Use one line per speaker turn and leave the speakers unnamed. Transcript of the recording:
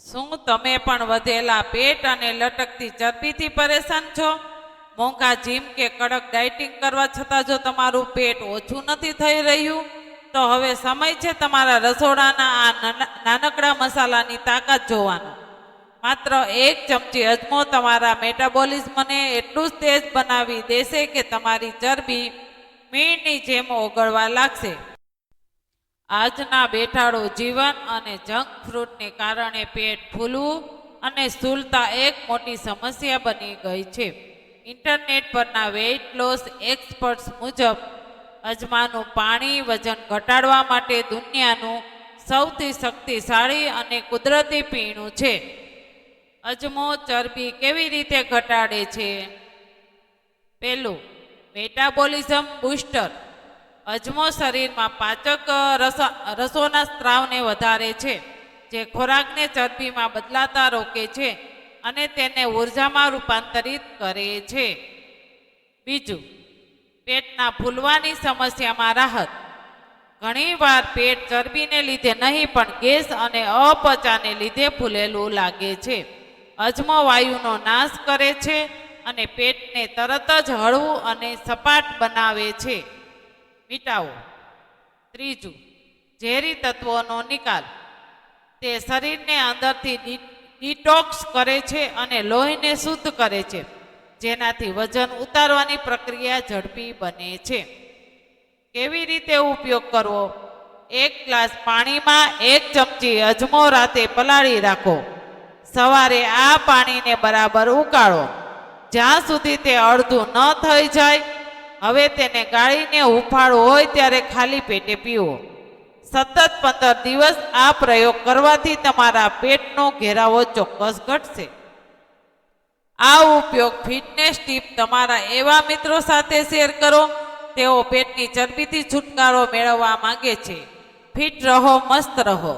શું તમે પણ વધેલા પેટ અને લટકતી ચરબીથી પરેશાન છો? મોંઘા જીમ કે કડક ડાયટિંગ કરવા છતાં જો તમારું પેટ ઓછું નથી થઈ રહ્યું, તો હવે સમય છે તમારા રસોડાના આ નાનકડા મસાલાની તાકાત જોવાનો. માત્ર 1 ચમચી અજમો તમારા મેટાબોલિઝમને એટલું જ તેજ બનાવી દેશે કે તમારી ચરબી મીણની જેમ ઓગળવા લાગશે. આજના બેઠાડું જીવન અને જંક ફ્રૂટને કારણે પેટ ફૂલવું અને સ્થૂળતા એક મોટી સમસ્યા બની ગઈ છે. ઇન્ટરનેટ પરના વેઇટ લોસ એક્સપર્ટ્સ મુજબ અજમાનું પાણી વજન ઘટાડવા માટે દુનિયાનું સૌથી શક્તિશાળી અને કુદરતી પીણું છે. અજમો ચરબી કેવી રીતે ઘટાડે છે? પહેલું, મેટાબોલિઝમ બૂસ્ટર. અજમો શરીરમાં પાચક રસોના સ્ત્રાવને વધારે છે, જે ખોરાકને ચરબીમાં બદલાતા રોકે છે અને તેને ઉર્જામાં રૂપાંતરિત કરે છે. બીજું, પેટના ફૂલવાની સમસ્યામાં રાહત. ઘણીવાર પેટ ચરબીને લીધે નહીં પણ ગેસ અને અપચાને લીધે ફૂલેલું લાગે છે. અજમો વાયુનો નાશ કરે છે અને પેટને તરત જ હળવું અને સપાટ બનાવે છે. મિટાવો. ત્રીજું, ઝેરી તત્વોનો નિકાલ. તે શરીરને અંદરથી ડિટોક્સ કરે છે અને લોહીને શુદ્ધ કરે છે, જેનાથી વજન ઉતારવાની પ્રક્રિયા ઝડપી બને છે. કેવી રીતે ઉપયોગ કરવો? 1 ગ્લાસ પાણીમાં 1 ચમચી અજમો રાતે પલાળી રાખો. સવારે આ પાણીને બરાબર ઉકાળો જ્યાં સુધી તે અડધું ન થઈ જાય. હવે તેને ગાળીને હુંફાળું હોય ત્યારે ખાલી પેટે પીવો. સતત 15 દિવસ આ પ્રયોગ કરવાથી તમારા પેટનો ઘેરાવો ચોક્કસ ઘટશે. આ ઉપયોગ ફિટનેસ ટીપ તમારા એવા મિત્રો સાથે શેર કરો તેઓ પેટની ચરબીથી છુટકારો મેળવવા માંગે છે. ફિટ રહો, મસ્ત રહો.